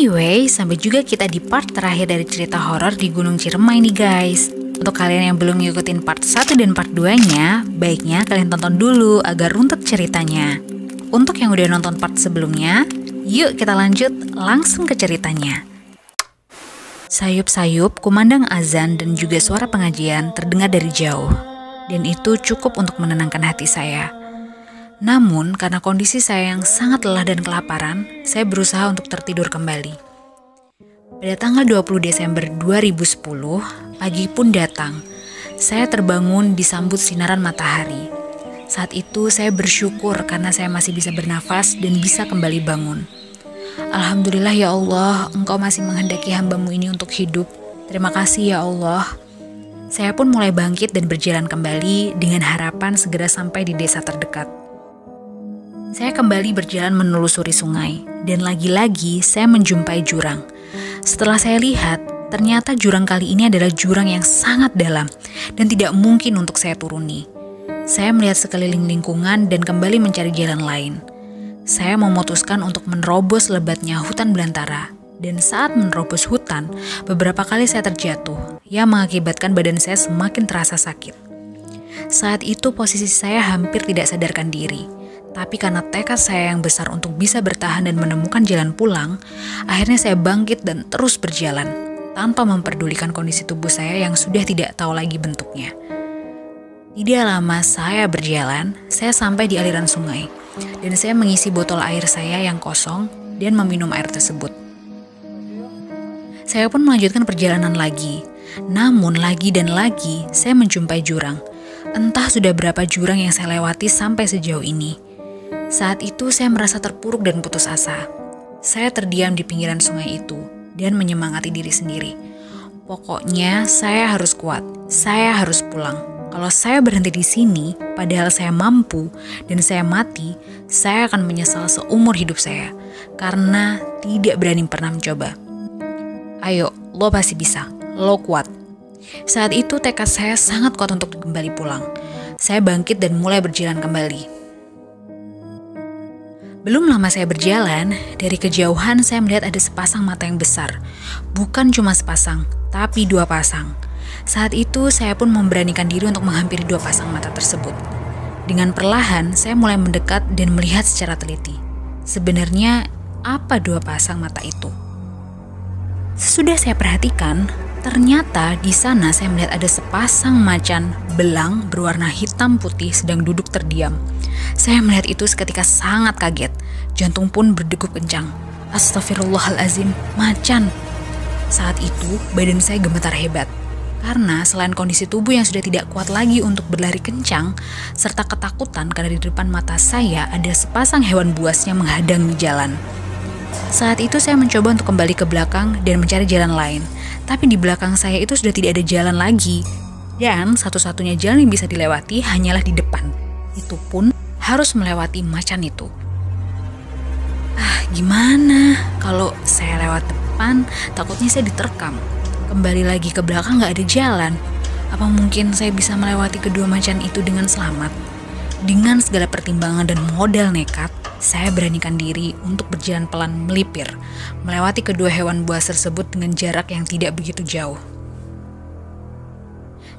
Anyway, sampai juga kita di part terakhir dari cerita horor di Gunung Ciremai nih guys. Untuk kalian yang belum ngikutin part 1 dan part 2-nya, baiknya kalian tonton dulu agar runtut ceritanya. Untuk yang udah nonton part sebelumnya, yuk kita lanjut langsung ke ceritanya. Sayup-sayup, kumandang azan dan juga suara pengajian terdengar dari jauh. Dan itu cukup untuk menenangkan hati saya. Namun, karena kondisi saya yang sangat lelah dan kelaparan, saya berusaha untuk tertidur kembali. Pada tanggal 20 Desember 2010, pagi pun datang. Saya terbangun disambut sinaran matahari. Saat itu saya bersyukur karena saya masih bisa bernafas dan bisa kembali bangun. Alhamdulillah ya Allah, Engkau masih menghendaki hamba-Mu ini untuk hidup. Terima kasih ya Allah. Saya pun mulai bangkit dan berjalan kembali dengan harapan segera sampai di desa terdekat. Saya kembali berjalan menelusuri sungai, dan lagi-lagi saya menjumpai jurang. Setelah saya lihat, ternyata jurang kali ini adalah jurang yang sangat dalam dan tidak mungkin untuk saya turuni. Saya melihat sekeliling lingkungan dan kembali mencari jalan lain. Saya memutuskan untuk menerobos lebatnya hutan belantara. Dan saat menerobos hutan, beberapa kali saya terjatuh, yang mengakibatkan badan saya semakin terasa sakit. Saat itu posisi saya hampir tidak sadarkan diri. Tapi karena tekad saya yang besar untuk bisa bertahan dan menemukan jalan pulang, akhirnya saya bangkit dan terus berjalan, tanpa memperdulikan kondisi tubuh saya yang sudah tidak tahu lagi bentuknya. Tidak lama saya berjalan, saya sampai di aliran sungai, dan saya mengisi botol air saya yang kosong dan meminum air tersebut. Saya pun melanjutkan perjalanan lagi, namun lagi dan lagi saya menjumpai jurang. Entah sudah berapa jurang yang saya lewati sampai sejauh ini. Saat itu saya merasa terpuruk dan putus asa. Saya terdiam di pinggiran sungai itu dan menyemangati diri sendiri. Pokoknya saya harus kuat, saya harus pulang. Kalau saya berhenti di sini, padahal saya mampu dan saya mati, saya akan menyesal seumur hidup saya karena tidak berani pernah mencoba. Ayo, lo pasti bisa, lo kuat. Saat itu tekad saya sangat kuat untuk kembali pulang. Saya bangkit dan mulai berjalan kembali. Belum lama saya berjalan, dari kejauhan saya melihat ada sepasang mata yang besar. Bukan cuma sepasang, tapi 2 pasang. Saat itu saya pun memberanikan diri untuk menghampiri 2 pasang mata tersebut. Dengan perlahan saya mulai mendekat dan melihat secara teliti. Sebenarnya apa 2 pasang mata itu? Sesudah saya perhatikan, ternyata di sana saya melihat ada sepasang macan belang berwarna hitam putih sedang duduk terdiam. Saya melihat itu seketika sangat kaget. Jantung pun berdegup kencang. Astagfirullahalazim, macan. Saat itu badan saya gemetar hebat. Karena selain kondisi tubuh yang sudah tidak kuat lagi untuk berlari kencang, serta ketakutan karena di depan mata saya ada sepasang hewan buas yang menghadangi jalan. Saat itu saya mencoba untuk kembali ke belakang dan mencari jalan lain. Tapi di belakang saya itu sudah tidak ada jalan lagi. Dan satu-satunya jalan yang bisa dilewati hanyalah di depan. Itu pun harus melewati macan itu. Gimana? Kalau saya lewat depan, takutnya saya diterkam. Kembali lagi ke belakang gak ada jalan. Apa mungkin saya bisa melewati kedua macan itu dengan selamat? Dengan segala pertimbangan dan modal nekat, saya beranikan diri untuk berjalan pelan melipir, melewati kedua hewan buas tersebut dengan jarak yang tidak begitu jauh.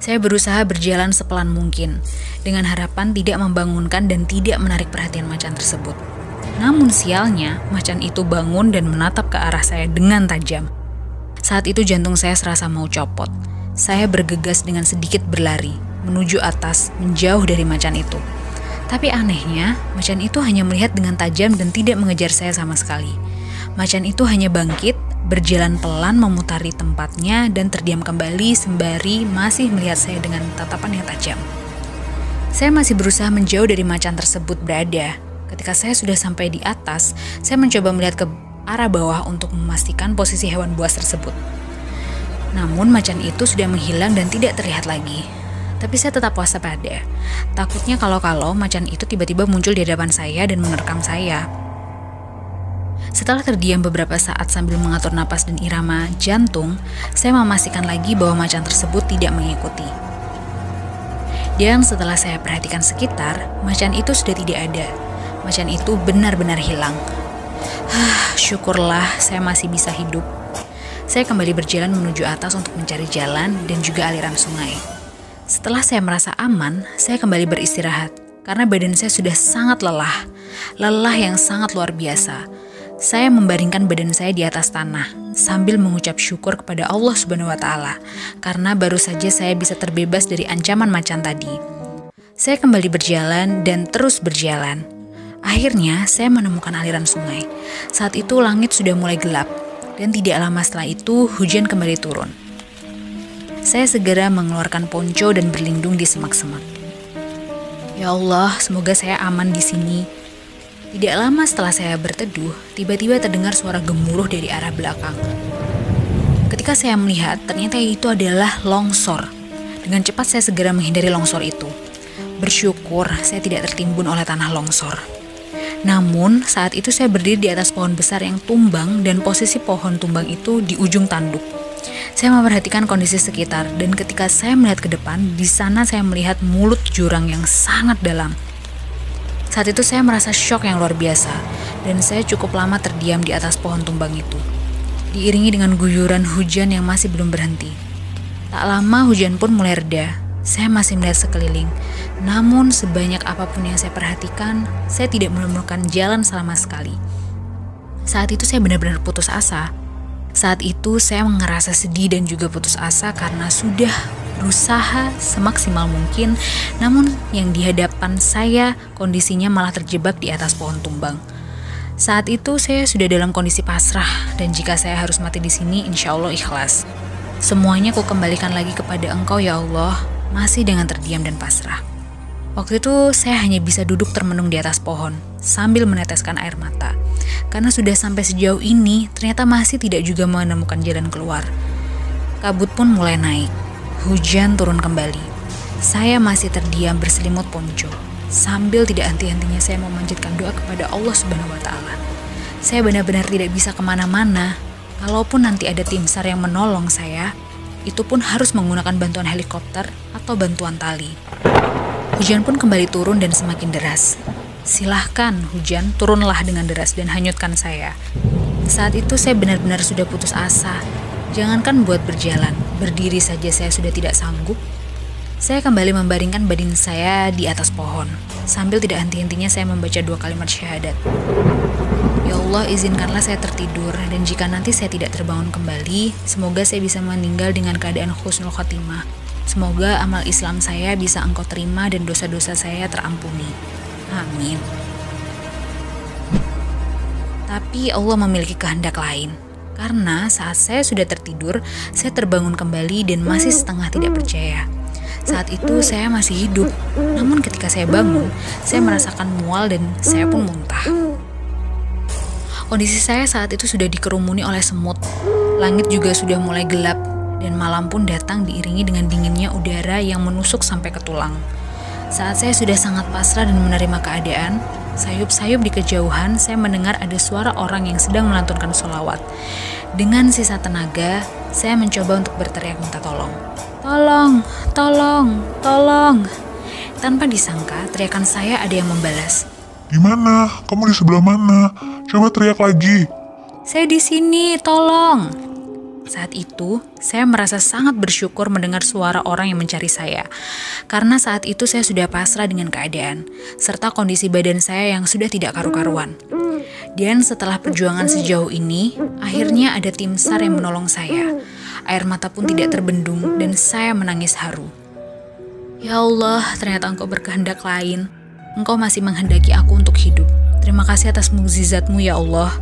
Saya berusaha berjalan sepelan mungkin, dengan harapan tidak membangunkan dan tidak menarik perhatian macan tersebut. Namun sialnya, macan itu bangun dan menatap ke arah saya dengan tajam. Saat itu jantung saya serasa mau copot. Saya bergegas dengan sedikit berlari, menuju atas, menjauh dari macan itu. Tapi anehnya, macan itu hanya melihat dengan tajam dan tidak mengejar saya sama sekali. Macan itu hanya bangkit, berjalan pelan memutari tempatnya dan terdiam kembali sembari masih melihat saya dengan tatapan yang tajam. Saya masih berusaha menjauh dari macan tersebut berada. Ketika saya sudah sampai di atas, saya mencoba melihat ke arah bawah untuk memastikan posisi hewan buas tersebut. Namun macan itu sudah menghilang dan tidak terlihat lagi. Tapi saya tetap waspada. Takutnya kalau macan itu tiba-tiba muncul di hadapan saya dan menerkam saya. Setelah terdiam beberapa saat sambil mengatur napas dan irama jantung, saya memastikan lagi bahwa macan tersebut tidak mengikuti. Dan setelah saya perhatikan sekitar, macan itu sudah tidak ada. Macan itu benar-benar hilang. Syukurlah saya masih bisa hidup. Saya kembali berjalan menuju atas untuk mencari jalan dan juga aliran sungai. Setelah saya merasa aman, saya kembali beristirahat karena badan saya sudah sangat lelah. Lelah yang sangat luar biasa. Saya membaringkan badan saya di atas tanah sambil mengucap syukur kepada Allah Subhanahu wa Ta'ala karena baru saja saya bisa terbebas dari ancaman macan tadi. Saya kembali berjalan dan terus berjalan. Akhirnya saya menemukan aliran sungai. Saat itu langit sudah mulai gelap dan tidak lama setelah itu hujan kembali turun. Saya segera mengeluarkan ponco dan berlindung di semak-semak. Ya Allah, semoga saya aman di sini. Tidak lama setelah saya berteduh, tiba-tiba terdengar suara gemuruh dari arah belakang. Ketika saya melihat, ternyata itu adalah longsor. Dengan cepat saya segera menghindari longsor itu. Bersyukur saya tidak tertimbun oleh tanah longsor. Namun, saat itu saya berdiri di atas pohon besar yang tumbang dan posisi pohon tumbang itu di ujung tanduk. Saya memperhatikan kondisi sekitar dan ketika saya melihat ke depan, di sana saya melihat mulut jurang yang sangat dalam. Saat itu saya merasa syok yang luar biasa dan saya cukup lama terdiam di atas pohon tumbang itu. Diiringi dengan guyuran hujan yang masih belum berhenti. Tak lama hujan pun mulai reda. Saya masih melihat sekeliling. Namun sebanyak apapun yang saya perhatikan, saya tidak menemukan jalan sama sekali. Saat itu saya benar-benar putus asa. Saat itu saya ngerasa sedih dan juga putus asa karena sudah berusaha semaksimal mungkin, namun yang di hadapan saya kondisinya malah terjebak di atas pohon tumbang. Saat itu saya sudah dalam kondisi pasrah dan jika saya harus mati di sini, insya Allah ikhlas. Semuanya ku kembalikan lagi kepada Engkau ya Allah, masih dengan terdiam dan pasrah. Waktu itu saya hanya bisa duduk termenung di atas pohon sambil meneteskan air mata. Karena sudah sampai sejauh ini, ternyata masih tidak juga menemukan jalan keluar. Kabut pun mulai naik. Hujan turun kembali. Saya masih terdiam berselimut ponco. Sambil tidak henti-hentinya saya memanjatkan doa kepada Allah Subhanahu wa Ta'ala. Saya benar-benar tidak bisa kemana-mana. Kalaupun nanti ada tim SAR yang menolong saya, itu pun harus menggunakan bantuan helikopter atau bantuan tali. Hujan pun kembali turun dan semakin deras. Silahkan hujan, turunlah dengan deras dan hanyutkan saya. Saat itu saya benar-benar sudah putus asa. Jangankan buat berjalan, berdiri saja saya sudah tidak sanggup. Saya kembali membaringkan badan saya di atas pohon. Sambil tidak henti-hentinya saya membaca 2 kalimat syahadat. Ya Allah, izinkanlah saya tertidur dan jika nanti saya tidak terbangun kembali, semoga saya bisa meninggal dengan keadaan husnul khotimah. Semoga amal Islam saya bisa Engkau terima dan dosa-dosa saya terampuni. Amin. Tapi Allah memiliki kehendak lain. Karena saat saya sudah tertidur, saya terbangun kembali dan masih setengah tidak percaya. Saat itu saya masih hidup. Namun ketika saya bangun, saya merasakan mual dan saya pun muntah. Kondisi saya saat itu sudah dikerumuni oleh semut. Langit juga sudah mulai gelap dan malam pun datang diiringi dengan dinginnya udara yang menusuk sampai ke tulang. Saat saya sudah sangat pasrah dan menerima keadaan, sayup-sayup di kejauhan saya mendengar ada suara orang yang sedang melantunkan sholawat. Dengan sisa tenaga, saya mencoba untuk berteriak minta tolong. Tolong, tolong, tolong. Tanpa disangka, teriakan saya ada yang membalas. Di mana? Kamu di sebelah mana? Coba teriak lagi. Saya di sini, tolong. Saat itu, saya merasa sangat bersyukur mendengar suara orang yang mencari saya. Karena saat itu saya sudah pasrah dengan keadaan, serta kondisi badan saya yang sudah tidak karu-karuan. Dan setelah perjuangan sejauh ini, akhirnya ada tim SAR yang menolong saya. Air mata pun tidak terbendung dan saya menangis haru. Ya Allah, ternyata Engkau berkehendak lain. Engkau masih menghendaki aku untuk hidup. Terima kasih atas mukjizat-Mu ya Allah.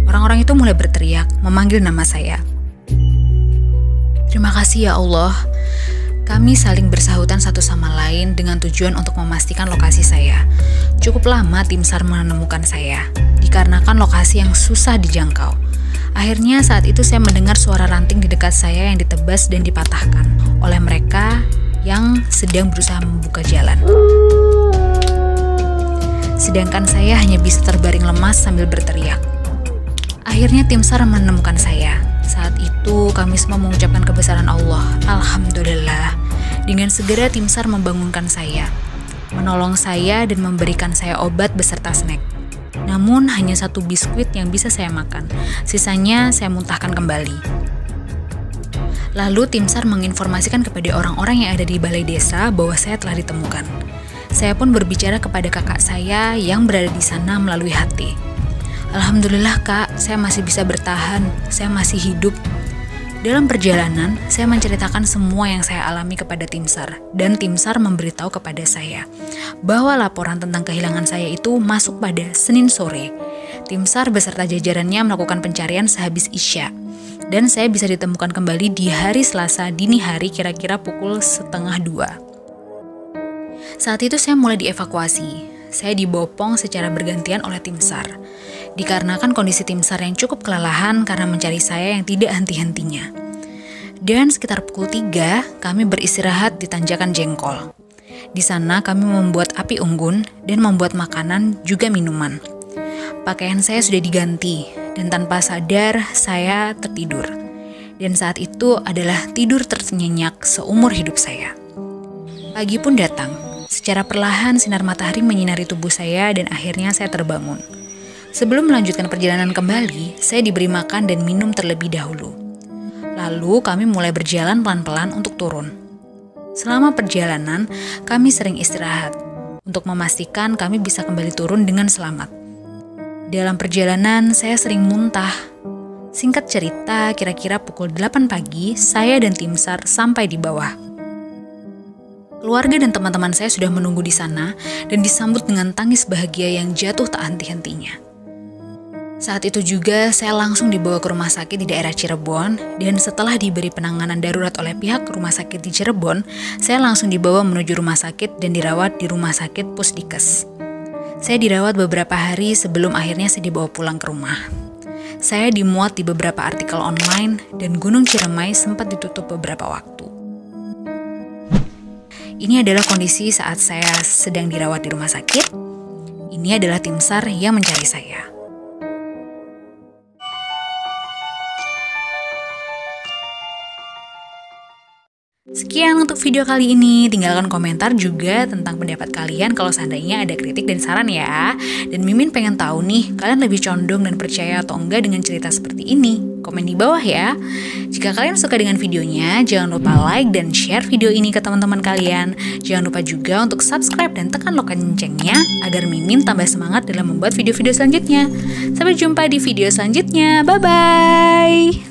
Orang-orang itu mulai berteriak, memanggil nama saya. Terima kasih ya Allah. Kami saling bersahutan satu sama lain dengan tujuan untuk memastikan lokasi saya. Cukup lama tim SAR menemukan saya, dikarenakan lokasi yang susah dijangkau. Akhirnya saat itu saya mendengar suara ranting di dekat saya yang ditebas dan dipatahkan oleh mereka yang sedang berusaha membuka jalan. Sedangkan saya hanya bisa terbaring lemas sambil berteriak. Akhirnya tim SAR menemukan saya. Saat itu kami semua mengucapkan kebesaran Allah. Alhamdulillah. Dengan segera tim SAR membangunkan saya, menolong saya dan memberikan saya obat beserta snack. Namun hanya 1 biskuit yang bisa saya makan, sisanya saya muntahkan kembali. Lalu tim SAR menginformasikan kepada orang-orang yang ada di balai desa bahwa saya telah ditemukan. Saya pun berbicara kepada kakak saya yang berada di sana melalui HT. Alhamdulillah kak, saya masih bisa bertahan, saya masih hidup. Dalam perjalanan, saya menceritakan semua yang saya alami kepada tim SAR, dan tim SAR memberitahu kepada saya bahwa laporan tentang kehilangan saya itu masuk pada Senin sore. Tim SAR beserta jajarannya melakukan pencarian sehabis Isya, dan saya bisa ditemukan kembali di hari Selasa dini hari kira-kira pukul 1:30. Saat itu saya mulai dievakuasi. Saya dibopong secara bergantian oleh tim SAR. Dikarenakan kondisi tim SAR yang cukup kelelahan karena mencari saya yang tidak henti-hentinya. Dan sekitar pukul 3, kami beristirahat di tanjakan Jengkol. Di sana kami membuat api unggun dan membuat makanan juga minuman. Pakaian saya sudah diganti dan tanpa sadar saya tertidur. Dan saat itu adalah tidur ternyenyak seumur hidup saya. Pagi pun datang. Secara perlahan sinar matahari menyinari tubuh saya dan akhirnya saya terbangun. Sebelum melanjutkan perjalanan kembali, saya diberi makan dan minum terlebih dahulu. Lalu kami mulai berjalan pelan-pelan untuk turun. Selama perjalanan, kami sering istirahat untuk memastikan kami bisa kembali turun dengan selamat. Dalam perjalanan, saya sering muntah. Singkat cerita, kira-kira pukul 8 pagi, saya dan tim SAR sampai di bawah. Keluarga dan teman-teman saya sudah menunggu di sana dan disambut dengan tangis bahagia yang jatuh tak henti-hentinya. Saat itu juga saya langsung dibawa ke rumah sakit di daerah Cirebon, dan setelah diberi penanganan darurat oleh pihak rumah sakit di Cirebon, saya langsung dibawa menuju rumah sakit dan dirawat di rumah sakit Pusdikes. Saya dirawat beberapa hari sebelum akhirnya saya dibawa pulang ke rumah. Saya dimuat di beberapa artikel online dan Gunung Ciremai sempat ditutup beberapa waktu. Ini adalah kondisi saat saya sedang dirawat di rumah sakit. Ini adalah tim SAR yang mencari saya. Sekian untuk video kali ini. Tinggalkan komentar juga tentang pendapat kalian kalau seandainya ada kritik dan saran ya. Dan Mimin pengen tahu nih, kalian lebih condong dan percaya atau enggak dengan cerita seperti ini? Komen di bawah ya. Jika kalian suka dengan videonya, jangan lupa like dan share video ini ke teman-teman kalian. Jangan lupa juga untuk subscribe dan tekan loncengnya agar Mimin tambah semangat dalam membuat video-video selanjutnya. Sampai jumpa di video selanjutnya. Bye-bye!